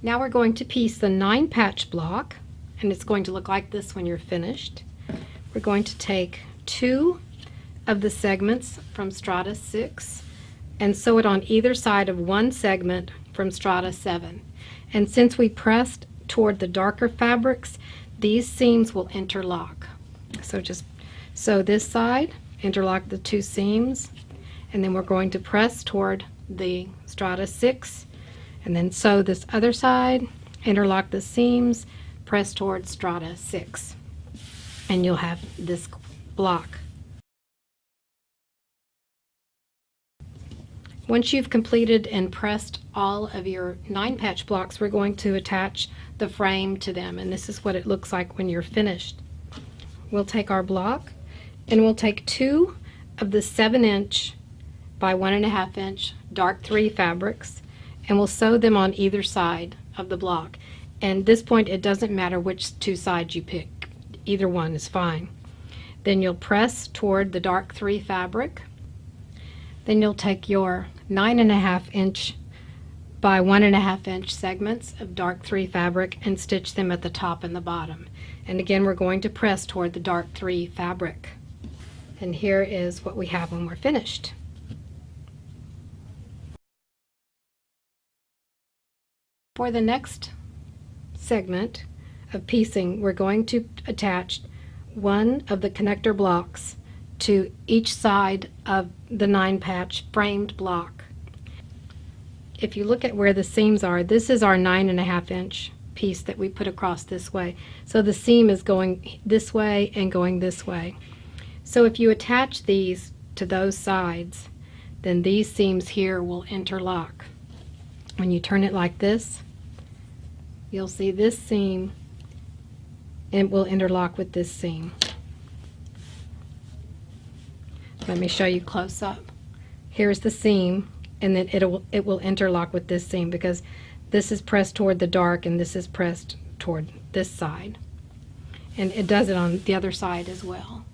Now we're going to piece the 9 patch block, and it's going to look like this when you're finished. We're going to take 2 of the segments from strata 6 and sew it on either side of one segment from strata 7. And since we pressed toward the darker fabrics, these seams will interlock. So just sew this side, interlock the 2 seams, and then we're going to press toward the strata 6, and then sew this other side, interlock the seams, press toward strata 6, and you'll have this block. Once you've completed and pressed all of your 9 patch blocks, we're going to attach the frame to them, and this is what it looks like when you're finished. We'll take our block and we'll take 2 of the 7" by 1.5" dark 3 fabrics, and we'll sew them on either side of the block. And at this point it doesn't matter which 2 sides you pick, either one is fine. Then you'll press toward the dark 3 fabric. Then you'll take your 9.5" by 1.5" segments of dark 3 fabric and stitch them at the top and the bottom. And again, we're going to press toward the dark 3 fabric. And here is what we have when we're finished. For the next segment of piecing, we're going to attach 1 of the connector blocks to each side of the 9 patch framed block. If you look at where the seams are, this is our 9.5" piece that we put across this way. So the seam is going this way and going this way. So if you attach these to those sides, then these seams here will interlock. When you turn it like this, you'll see this seam, and it will interlock with this seam. Let me show you close up. Here's the seam, and then it will interlock with this seam because this is pressed toward the dark and this is pressed toward this side. And it does it on the other side as well.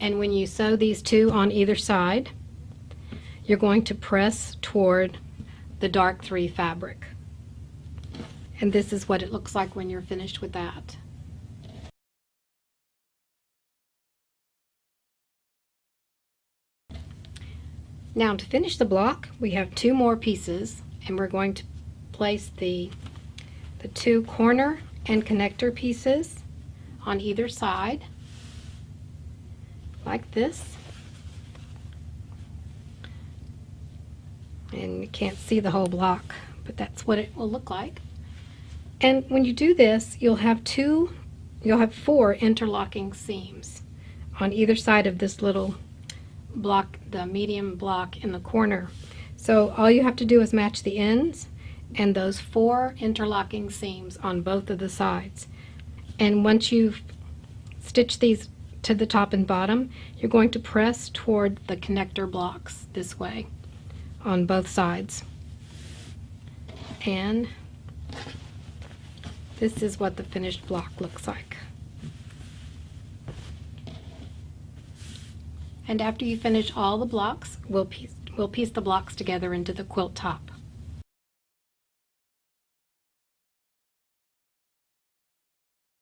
And when you sew these 2 on either side, you're going to press toward the dark 3 fabric. And this is what it looks like when you're finished with that. Now to finish the block, we have 2 more pieces, and we're going to place the 2 corner and connector pieces on either side, like this. And you can't see the whole block, but that's what it will look like. And when you do this, you'll have 4 interlocking seams on either side of this little block, the medium block in the corner. So all you have to do is match the ends and those 4 interlocking seams on both of the sides. And once you've stitched these to the top and bottom, you're going to press toward the connector blocks this way on both sides. And this is what the finished block looks like. And after you finish all the blocks, we'll piece the blocks together into the quilt top.